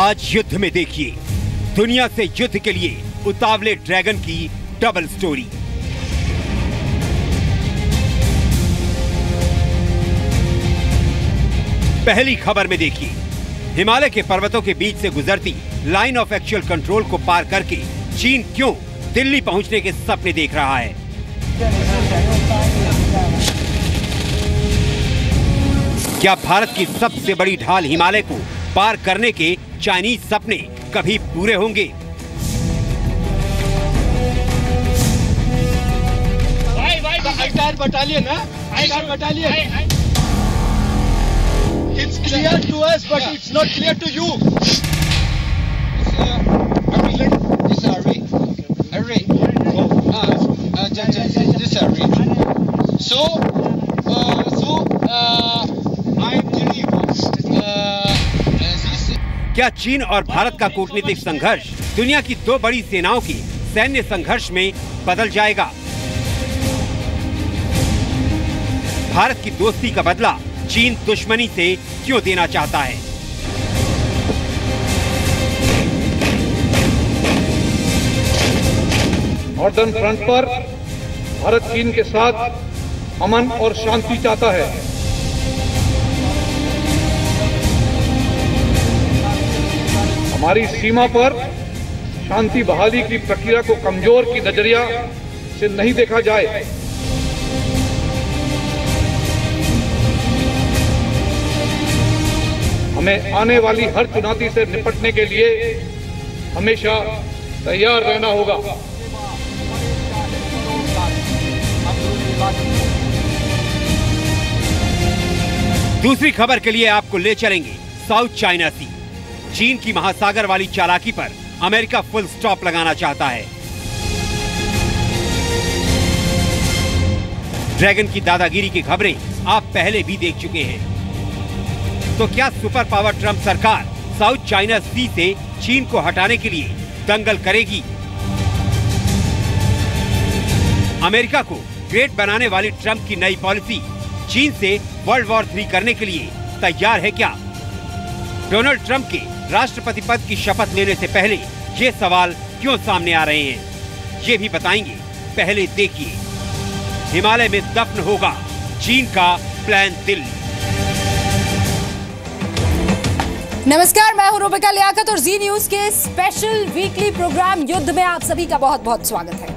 आज युद्ध में देखिए दुनिया से युद्ध के लिए उतावले ड्रैगन की डबल स्टोरी। पहली खबर में देखिए हिमालय के पर्वतों के बीच से गुजरती लाइन ऑफ एक्चुअल कंट्रोल को पार करके चीन क्यों दिल्ली पहुंचने के सपने देख रहा है। क्या भारत की सबसे बड़ी ढाल हिमालय को पार करने के चाइनीज सपने कभी पूरे होंगे? It's clear to us, but it's not clear to you. This is Ari. This Ari. So, I'm Dilip. क्या चीन और भारत का कूटनीतिक संघर्ष दुनिया की दो बड़ी सेनाओं की सैन्य संघर्ष में बदल जाएगा? भारत की दोस्ती का बदला चीन दुश्मनी से क्यों देना चाहता है? नॉर्दर्न फ्रंट पर भारत चीन के साथ अमन और शांति चाहता है। हमारी सीमा पर शांति बहाली की प्रक्रिया को कमजोर की नजरिया से नहीं देखा जाए। हमें आने वाली हर चुनौती से निपटने के लिए हमेशा तैयार रहना होगा। दूसरी खबर के लिए आपको ले चलेंगे साउथ चाइना सी। चीन की महासागर वाली चालाकी पर अमेरिका फुल स्टॉप लगाना चाहता है। ड्रैगन की दादागिरी की खबरें आप पहले भी देख चुके हैं। तो क्या सुपर पावर ट्रंप सरकार साउथ चाइना सी से चीन को हटाने के लिए दंगल करेगी? अमेरिका को ग्रेट बनाने वाली ट्रंप की नई पॉलिसी चीन से वर्ल्ड वॉर 3 करने के लिए तैयार है क्या? डोनाल्ड ट्रंप के राष्ट्रपति पद की शपथ लेने से पहले ये सवाल क्यों सामने आ रहे हैं, ये भी बताएंगे। पहले देखिए हिमालय में दफन होगा चीन का प्लान दिल्ली। नमस्कार, मैं हूं रुबिका लियाकत और जी न्यूज के स्पेशल वीकली प्रोग्राम युद्ध में आप सभी का बहुत बहुत स्वागत है।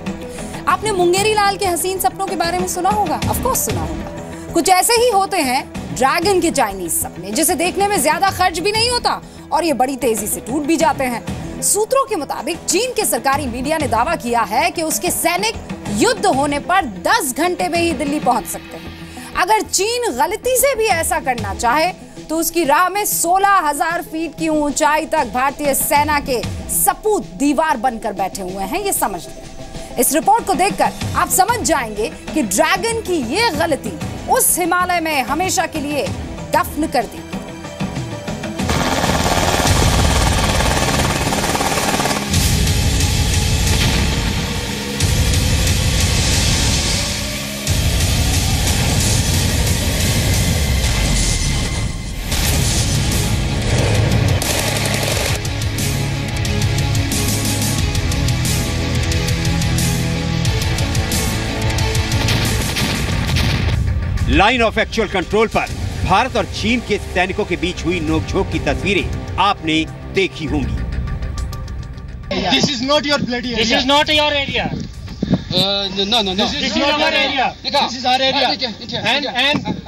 आपने मुंगेरी लाल के हसीन सपनों के बारे में सुना होगा, ऑफ कोर्स सुना होगा। कुछ ऐसे ही होते हैं ड्रैगन के चाइनीज सपने, जिसे देखने में ज्यादा खर्च भी नहीं होता और ये बड़ी तेजी से टूट भी जाते हैं। सूत्रों के मुताबिक चीन के सरकारी मीडिया ने दावा किया है कि उसके सैनिक युद्ध होने पर 10 घंटे में ही दिल्ली पहुंच सकते हैं। अगर चीन गलती से भी ऐसा करना चाहे तो उसकी राह में 16,000 फीट की ऊंचाई तक भारतीय सेना के सपूत दीवार बनकर बैठे हुए हैं, ये समझ लें। इस रिपोर्ट को देखकर आप समझ जाएंगे कि ड्रैगन की ये गलती उस हिमालय में हमेशा के लिए दफन कर दी। लाइन ऑफ एक्चुअल कंट्रोल पर भारत और चीन के सैनिकों के बीच हुई नोकझोंक की तस्वीरें आपने देखी होंगी। This is not your bloody area. This is not your area. No. This is not your area. This is our area.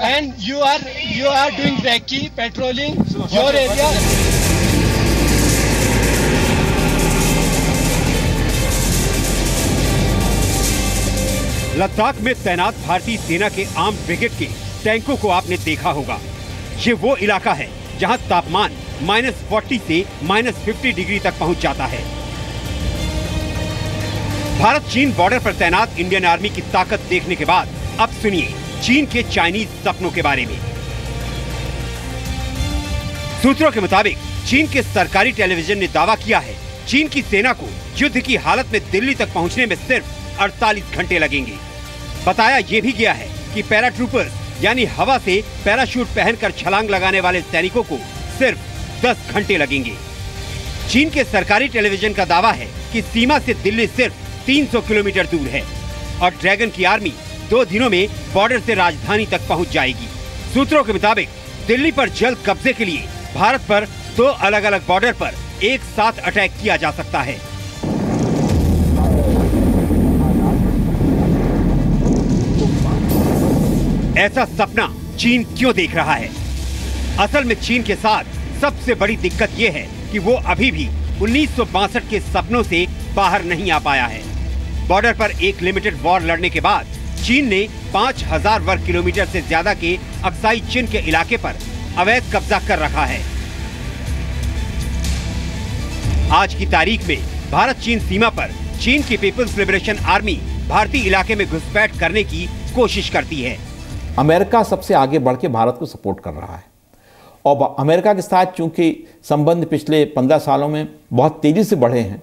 And you are doing recce, patrolling your area. Ladakh में तैनात भारतीय सेना के आर्म्ड ब्रिगेड के टैंकों को आपने देखा होगा। ये वो इलाका है जहां तापमान -40 से -50 डिग्री तक पहुंच जाता है। भारत चीन बॉर्डर पर तैनात इंडियन आर्मी की ताकत देखने के बाद अब सुनिए चीन के चाइनीज सपनों के बारे में। सूत्रों के मुताबिक चीन के सरकारी टेलीविजन ने दावा किया है चीन की सेना को युद्ध की हालत में दिल्ली तक पहुंचने में सिर्फ 48 घंटे लगेंगे। बताया ये भी गया है कि पैराट्रूपर्स यानी हवा से पैराशूट पहनकर छलांग लगाने वाले सैनिकों को सिर्फ 10 घंटे लगेंगे। चीन के सरकारी टेलीविजन का दावा है कि सीमा से दिल्ली सिर्फ 300 किलोमीटर दूर है और ड्रैगन की आर्मी 2 दिनों में बॉर्डर से राजधानी तक पहुंच जाएगी। सूत्रों के मुताबिक दिल्ली पर जल्द कब्जे के लिए भारत पर 2 अलग-अलग बॉर्डर पर एक साथ अटैक किया जा सकता है। ऐसा सपना चीन क्यों देख रहा है? असल में चीन के साथ सबसे बड़ी दिक्कत ये है कि वो अभी भी 1962 के सपनों से बाहर नहीं आ पाया है। बॉर्डर पर एक लिमिटेड वॉर लड़ने के बाद चीन ने 5000 वर्ग किलोमीटर से ज्यादा के अक्साई चिन के इलाके पर अवैध कब्जा कर रखा है। आज की तारीख में भारत चीन सीमा पर चीन की पीपल्स लिबरेशन आर्मी भारतीय इलाके में घुसपैठ करने की कोशिश करती है। अमेरिका सबसे आगे बढ़ के भारत को सपोर्ट कर रहा है और अमेरिका के साथ चूंकि संबंध पिछले 15 सालों में बहुत तेजी से बढ़े हैं,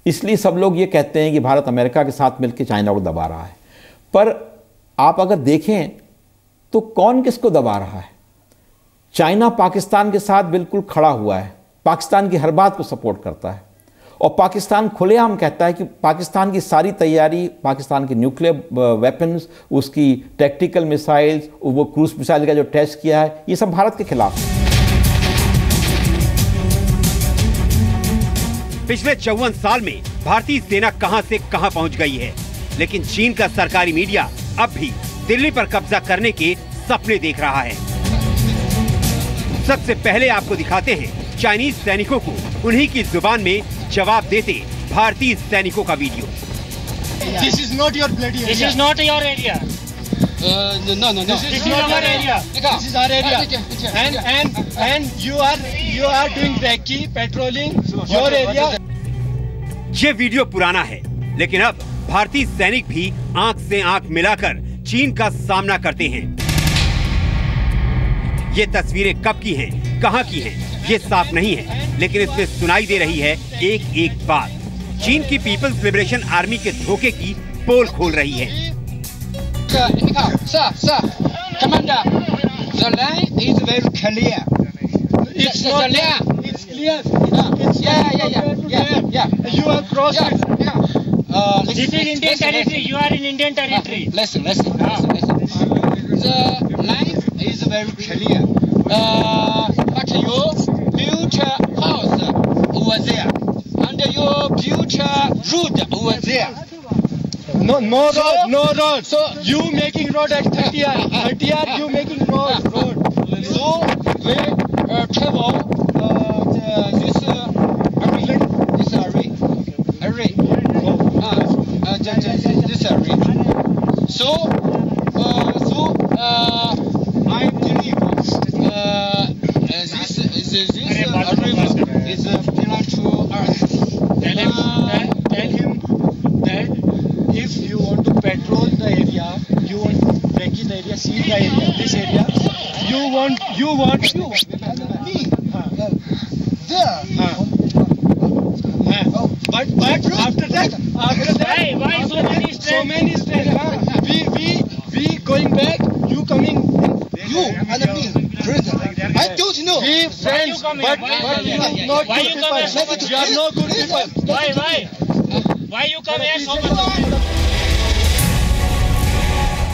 इसलिए सब लोग ये कहते हैं कि भारत अमेरिका के साथ मिलकर चाइना को दबा रहा है। पर आप अगर देखें तो कौन किसको दबा रहा है? चाइना पाकिस्तान के साथ बिल्कुल खड़ा हुआ है, पाकिस्तान की हर बात को सपोर्ट करता है और पाकिस्तान खुलेआम कहता है कि पाकिस्तान की सारी तैयारी, पाकिस्तान के न्यूक्लियर वेपन्स, उसकी टैक्टिकल मिसाइल्स, वो क्रूज मिसाइल का जो टेस्ट किया है, ये सब भारत के खिलाफ है। पिछले 54 साल में भारतीय सेना कहां से कहां पहुंच गई है, लेकिन चीन का सरकारी मीडिया अब भी दिल्ली पर कब्जा करने के सपने देख रहा है। सबसे पहले आपको दिखाते हैं चाइनीज सैनिकों को उन्हीं की जुबान में जवाब देते भारतीय सैनिकों का video. This is not your bloody area. This is not your area. No. This is not your area. This is our area. And you are doing recce, patrolling your area. ये वीडियो पुराना है, लेकिन अब भारतीय सैनिक भी आंख से आंख मिलाकर चीन का सामना करते हैं। ये तस्वीरें कब की हैं, कहां की हैं, ये साफ नहीं है, लेकिन इसमें सुनाई दे रही है एक एक बात। चीन की पीपल्स लिबरेशन आर्मी के धोखे की पोल खोल रही है। Sir, Commander, the line is very clear. It's not clear. It's clear. Yeah. You are crossing. This is Indian territory. You are in Indian territory. Listen. The line is very clear. But you built a house over there, and you built a road over there. No road. So you making road at 30 you making road. So we travel this array. This array. So I believe this river is belong to us. Tell him that if you want to patrol the area, you want to recce the area, see the area, this area, you want but after that Why so many strength? We going back, you coming, You and me, prison. I don't know. we friends, but you are not Why good you come people. here? You are no good people. Why you come here so much?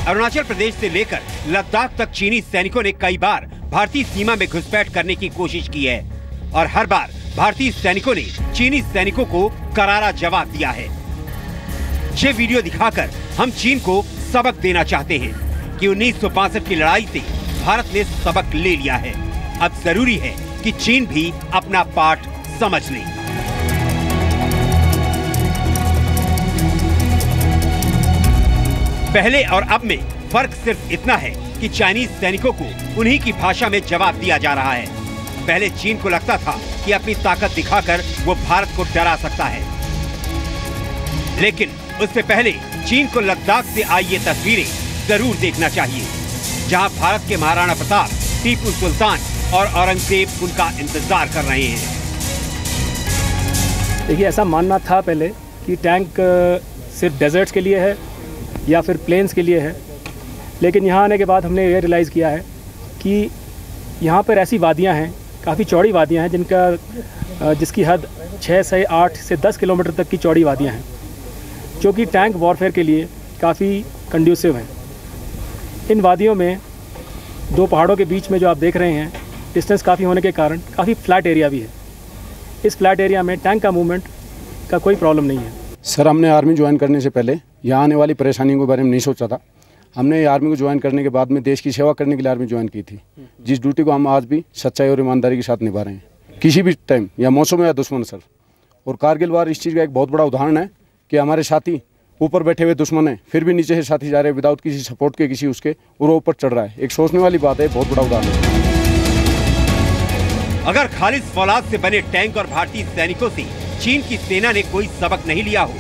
Arunachal Pradesh से लेकर लद्दाख तक चीनी सैनिकों ने कई बार भारतीय सीमा में घुसपैठ करने की कोशिश की है और हर बार भारतीय सैनिकों ने चीनी सैनिकों को करारा जवाब दिया है। ये वीडियो दिखाकर हम चीन को सबक देना चाहते हैं कि 1962 की लड़ाई से भारत ने सबक ले लिया है। अब जरूरी है कि चीन भी अपना पाठ समझ ले। पहले और अब में फर्क सिर्फ इतना है कि चाइनीज सैनिकों को उन्हीं की भाषा में जवाब दिया जा रहा है। पहले चीन को लगता था कि अपनी ताकत दिखाकर वो भारत को डरा सकता है, लेकिन उससे पहले चीन को लद्दाख से आई ये तस्वीरें जरूर देखना चाहिए, जहां भारत के महाराणा प्रताप, टीपू सुल्तान और औरंगजेब उनका इंतजार कर रहे हैं। देखिए, ऐसा मानना था पहले कि टैंक सिर्फ डेजर्ट्स के लिए है या फिर प्लेन्स के लिए है, लेकिन यहाँ आने के बाद हमने ये रियलाइज़ किया है कि यहाँ पर ऐसी वादियाँ हैं, काफ़ी चौड़ी वादियाँ हैं जिसकी हद 6 से 8 से 10 किलोमीटर तक की चौड़ी वादियाँ हैं, जो कि टैंक वॉरफेयर के लिए काफ़ी कंड्यूसिव हैं। इन वादियों में दो पहाड़ों के बीच में जो आप देख रहे हैं, डिस्टेंस काफ़ी होने के कारण काफ़ी फ्लैट एरिया भी है। इस फ्लैट एरिया में टैंक का मूवमेंट का कोई प्रॉब्लम नहीं है। सर, हमने आर्मी ज्वाइन करने से पहले यहाँ आने वाली परेशानियों के बारे में नहीं सोचा था। हमने आर्मी को ज्वाइन करने के बाद में देश की सेवा करने के लिए आर्मी ज्वाइन की थी, जिस ड्यूटी को हम आज भी सच्चाई और ईमानदारी के साथ निभा रहे हैं, किसी भी टाइम या मौसम या दुश्मन सर। और कारगिल वार इस चीज़ का एक बहुत बड़ा उदाहरण है कि हमारे साथी ऊपर बैठे हुए दुश्मन है, फिर भी नीचे से साथी जा रहे हैं विदाउट किसी सपोर्ट के, किसी उसके, और वो ऊपर चढ़ रहा है। एक सोचने वाली बात है, बहुत बड़ा उदाहरण है। अगर खालिद फौलाद से बने टैंक और भारतीय सैनिकों से चीन की सेना ने कोई सबक नहीं लिया हो,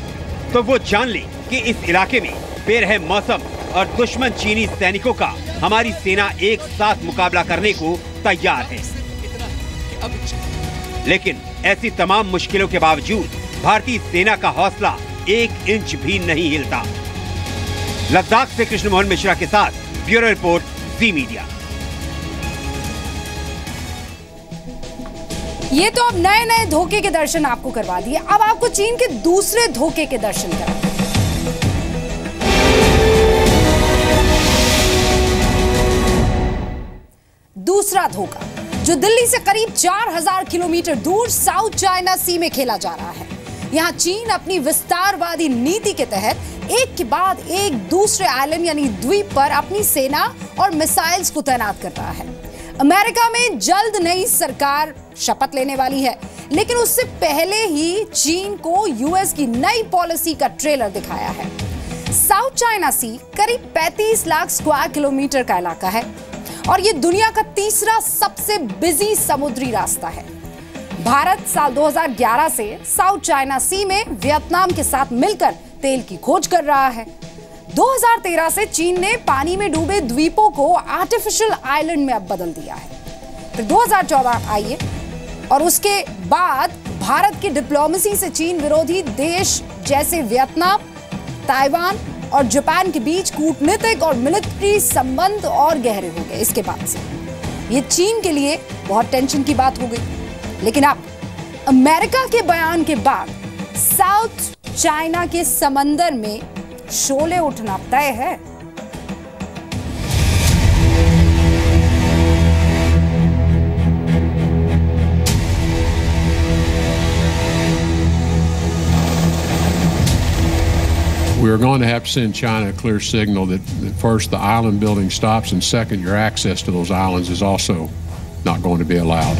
तो वो जान ले कि इस इलाके में बेरहम मौसम और दुश्मन चीनी सैनिकों का हमारी सेना एक साथ मुकाबला करने को तैयार है। लेकिन ऐसी तमाम मुश्किलों के बावजूद भारतीय सेना का हौसला 1 इंच भी नहीं हिलता। लद्दाख से कृष्ण मोहन मिश्रा के साथ ब्यूरो रिपोर्ट, जी मीडिया। ये तो अब नए नए धोखे के दर्शन आपको करवा दिए, अब आपको चीन के दूसरे धोखे के दर्शन करा। दूसरा धोखा जो दिल्ली से करीब 4000 किलोमीटर दूर साउथ चाइना सी में खेला जा रहा है। यहां चीन अपनी विस्तारवादी नीति के तहत एक के बाद एक दूसरे आइलैंड यानी द्वीप पर अपनी सेना और मिसाइल्स को तैनात कर रहा है। अमेरिका में जल्द नई सरकार शपथ लेने वाली है, लेकिन उससे पहले ही चीन को यूएस की नई पॉलिसी का ट्रेलर दिखाया है। साउथ चाइना सी करीब 35 लाख स्क्वायर किलोमीटर का इलाका है और ये दुनिया का तीसरा सबसे बिजी समुद्री रास्ता है। भारत साल 2011 से साउथ चाइना सी में वियतनाम के साथ मिलकर तेल की खोज कर रहा है। 2013 से चीन ने पानी में डूबे द्वीपों को आर्टिफिशियल आइलैंड में अब बदल दिया है। फिर 2014 आई है और उसके बाद भारत की डिप्लोमेसी से चीन विरोधी देश जैसे वियतनाम, ताइवान और जापान के बीच कूटनीतिक और मिलिट्री संबंध और गहरे हो गए। इसके बाद से ये चीन के लिए बहुत टेंशन की बात हो गई। लेकिन अब अमेरिका के बयान के बाद साउथ चाइना के समंदर में शोले उठना तय है। We are going to have to send China a clear signal that first, the island building stops, and second, your access to those islands is also not going to be allowed.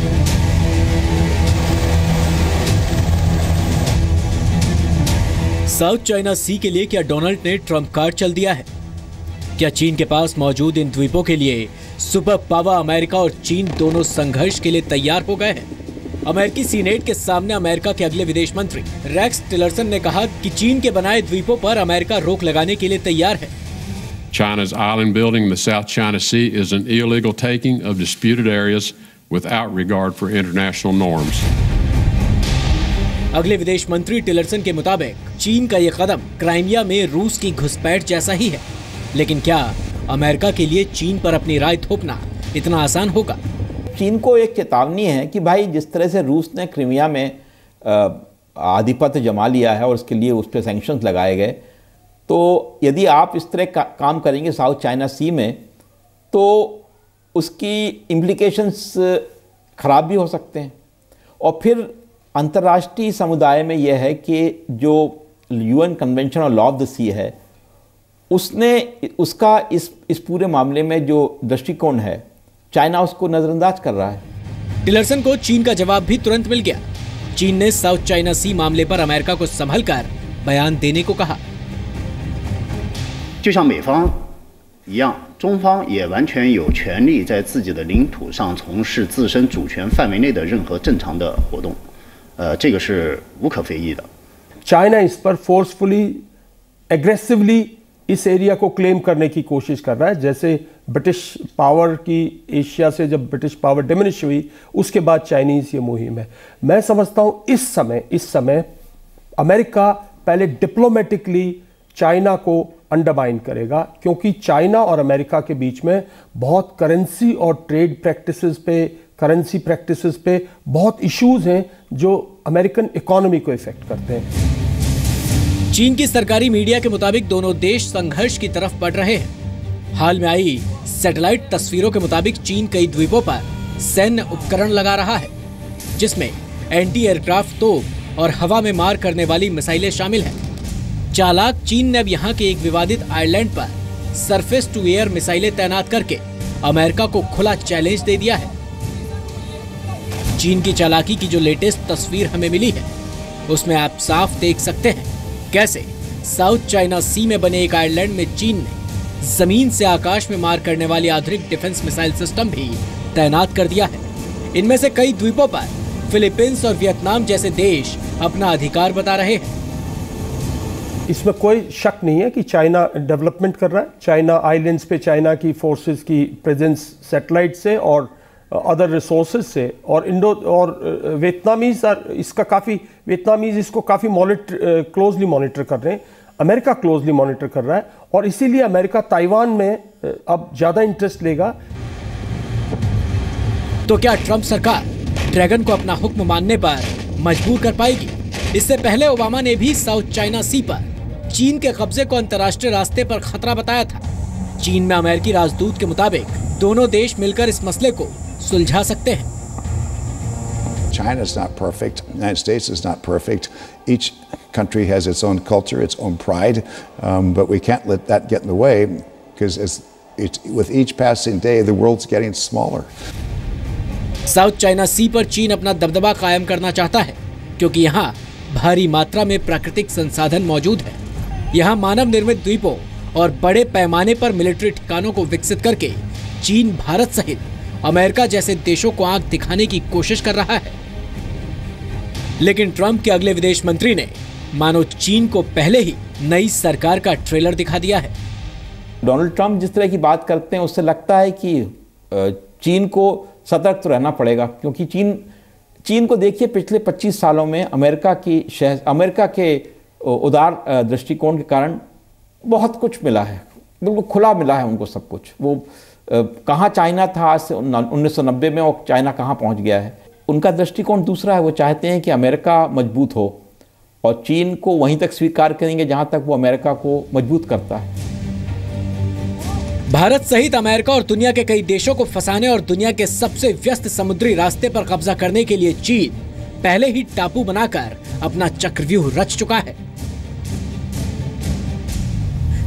South China Sea के लिए क्या Donald ने Trump card चल दिया है? क्या चीन के पास मौजूद इन द्वीपों के लिए सुपर पावर अमेरिका और चीन दोनों संघर्ष के लिए तैयार हो गए हैं? अमेरिकी सीनेट के सामने अमेरिका के अगले विदेश मंत्री रेक्स टिलरसन ने कहा कि चीन के बनाए द्वीपों पर अमेरिका रोक लगाने के लिए तैयार है। China's island building in the South China Sea is an illegal taking of disputed areas without regard for international norms. अगले विदेश मंत्री टिलरसन के मुताबिक चीन का यह कदम क्राइमिया में रूस की घुसपैठ जैसा ही है। लेकिन क्या अमेरिका के लिए चीन पर अपनी राय थोपना इतना आसान होगा? चीन को एक चेतावनी है कि भाई जिस तरह से रूस ने क्रीमिया में आधिपत्य जमा लिया है और उसके लिए उस पर सैंक्शंस लगाए गए, तो यदि आप इस तरह का काम करेंगे साउथ चाइना सी में, तो उसकी इम्प्लीकेशंस खराब भी हो सकते हैं। और फिर अंतर्राष्ट्रीय समुदाय में यह है कि जो UN convention on law of the sea है, उसका इस पूरे मामले में जो दृष्टिकोण है, चाइना उसको नजरअंदाज कर रहा है। टिलरसन को चीन का जवाब भी तुरंत मिल गया। चीन ने साउथ चाइना सी मामले पर अमेरिका को संभलकर बयान देने को कहा। 就像美方一样，中方也完全有权利在自己的领土上从事自身主权范围内的任何正常的活动，这个是无可非议的。चाइना इस पर फोर्सफुली, एग्रेसिवली इस एरिया को क्लेम करने की कोशिश कर रहा है। जैसे ब्रिटिश पावर की एशिया से जब ब्रिटिश पावर डिमिनिश हुई, उसके बाद चाइनीज ये मुहिम है। मैं समझता हूं इस समय अमेरिका पहले डिप्लोमेटिकली चाइना को अंडरमाइन करेगा, क्योंकि चाइना और अमेरिका के बीच में बहुत करेंसी और ट्रेड प्रैक्टिसेस पे, करेंसी प्रैक्टिसेस पे बहुत इश्यूज हैं जो अमेरिकन इकोनॉमी को इफेक्ट करते हैं। चीन की सरकारी मीडिया के मुताबिक दोनों देश संघर्ष की तरफ बढ़ रहे हैं। हाल में आई सैटेलाइट तस्वीरों के मुताबिक चीन कई द्वीपों पर सैन्य उपकरण लगा रहा है, जिसमें एंटी एयरक्राफ्ट तोप और हवा में मार करने वाली मिसाइलें शामिल हैं। चालाक चीन ने अब यहाँ के एक विवादित आइलैंड पर सरफेस टू एयर मिसाइलें तैनात करके अमेरिका को खुला चैलेंज दे दिया है। चीन की चालाकी की जो लेटेस्ट तस्वीर हमें मिली है, उसमें आप साफ देख सकते हैं कैसे साउथ चाइना सी में बने एक आइलैंड में चीन ने जमीन से आकाश में मार करने वाली आधुनिक डिफेंस मिसाइल सिस्टम भी तैनात कर दिया है। इनमें से कई द्वीपों पर फिलीपींस और वियतनाम जैसे देश अपना अधिकार बता रहे हैं। इसमें कोई शक नहीं है कि चाइना डेवलपमेंट कर रहा है। चाइना आइलैंड्स पे चाइना की फोर्सेस की प्रेजेंस सैटेलाइट से और अदर रिसोर्सेज से, और वियतनामीज इसको काफ़ी क्लोजली मॉनिटर कर रहे हैं। अमेरिका क्लोजली मॉनिटर कर रहा है और इसीलिए अमेरिका ताइवान में अब ज़्यादा इंटरेस्ट लेगा। तो क्या ट्रंप सरकार ड्रैगन को अपना हुक्म मानने पर मजबूर कर पाएगी? इससे पहले ओबामा ने भी साउथ चाइना सी पर चीन के कब्जे को अंतर्राष्ट्रीय रास्ते पर खतरा बताया था। चीन में अमेरिकी राजदूत के मुताबिक दोनों देश मिलकर इस मसले को सुलझा सकते हैं। China is not perfect. The United States is not perfect. Each country has its own culture, its own pride, but we can't let that get in the way because with each passing day, the world's getting smaller. South China Sea पर चीन अपना दबदबा कायम करना चाहता है, क्योंकि यहाँ भारी मात्रा में प्राकृतिक संसाधन मौजूद है। यहाँ मानव निर्मित द्वीपों और बड़े पैमाने पर मिलिट्री ठिकानों को विकसित करके चीन भारत सहित अमेरिका जैसे देशों को आंख दिखाने की कोशिश कर रहा है। लेकिन ट्रंप के अगले विदेश मंत्री ने मानो चीन को पहले ही नई सरकार का ट्रेलर दिखा दिया है। डोनाल्ड ट्रंप जिस तरह की बात करते हैं उससे लगता है कि चीन को सतर्क तो रहना पड़ेगा, क्योंकि चीन को देखिए पिछले 25 सालों में अमेरिका के उदार दृष्टिकोण के कारण बहुत कुछ मिला है, बिल्कुल खुला मिला है उनको सब कुछ। वो कहाँ चाइना था आज से 1990 में और चाइना कहाँ पहुँच गया है। उनका दृष्टिकोण दूसरा है। वो चाहते हैं कि अमेरिका मजबूत हो और चीन को वहीं तक स्वीकार करेंगे जहाँ तक वो अमेरिका को मजबूत करता है। भारत सहित अमेरिका और दुनिया के कई देशों को फंसाने और दुनिया के सबसे व्यस्त समुद्री रास्ते पर कब्जा करने के लिए चीन पहले ही टापू बनाकर अपना चक्रव्यूह रच चुका है।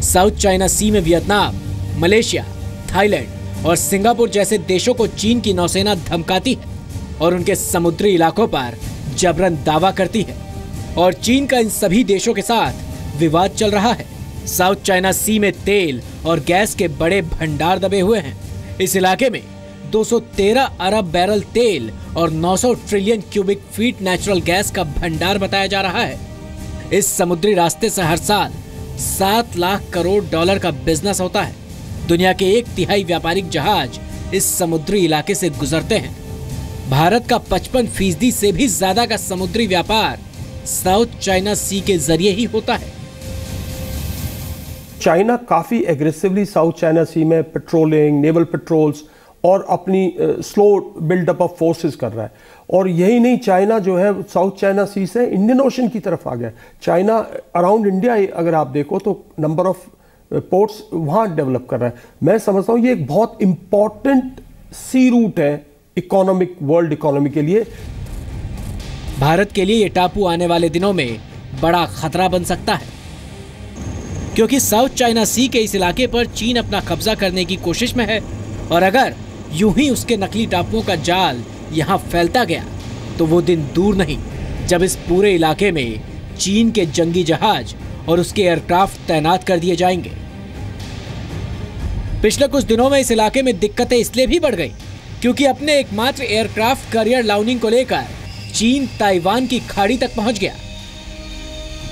साउथ चाइना सी में वियतनाम, मलेशिया, थाईलैंड और सिंगापुर जैसे देशों को चीन की नौसेना धमकाती है और उनके समुद्री इलाकों पर जबरन दावा करती है, और चीन का इन सभी देशों के साथ विवाद चल रहा है। साउथ चाइना सी में तेल और गैस के बड़े भंडार दबे हुए हैं। इस इलाके में 213 अरब बैरल तेल और 900 trillion cubic feet natural gas का भंडार बताया जा रहा है। इस समुद्री रास्ते से हर साल 7 लाख करोड़ डॉलर का बिजनेस होता है। दुनिया के 1/3 व्यापारिक जहाज इस समुद्री इलाके से गुजरते हैं। भारत का 55% से भी ज्यादा का समुद्री व्यापार साउथ चाइना सी के जरिए ही होता है। चाइना काफ़ी एग्रेसिवली साउथ चाइना सी में पेट्रोलिंग, नेवल पेट्रोल्स और अपनी स्लो बिल्डअप ऑफ फोर्सेस कर रहा है। और यही नहीं, चाइना जो है साउथ चाइना सी से इंडियन ओशन की तरफ आ गया। चाइना अराउंड इंडिया अगर आप देखो तो नंबर ऑफ पोर्ट्स वहाँ डेवलप कर रहा है। मैं समझता हूँ ये एक बहुत इंपॉर्टेंट सी रूट है इकोनॉमिक, वर्ल्ड इकोनॉमी के लिए। भारत के लिए ये टापू आने वाले दिनों में बड़ा खतरा बन सकता है, क्योंकि साउथ चाइना सी के इस इलाके पर चीन अपना कब्जा करने की कोशिश में है, और अगर यूं ही उसके नकली टापुओं का जाल यहां फैलता गया तो वो दिन दूर नहीं जब इस पूरे इलाके में चीन के जंगी जहाज और उसके एयरक्राफ्ट तैनात कर दिए जाएंगे। पिछले कुछ दिनों में इस इलाके में दिक्कतें इसलिए भी बढ़ गई क्योंकि अपने एकमात्र एयरक्राफ्ट करियर लाउनिंग को लेकर चीन ताइवान की खाड़ी तक पहुंच गया।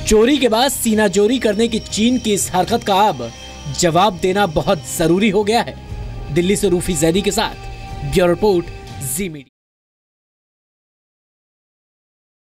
चोरी के बाद सीनाजोरी करने की चीन की इस हरकत का अब जवाब देना बहुत जरूरी हो गया है। दिल्ली से रूफी जैदी के साथ ब्यूरो रिपोर्ट, जी मीडिया।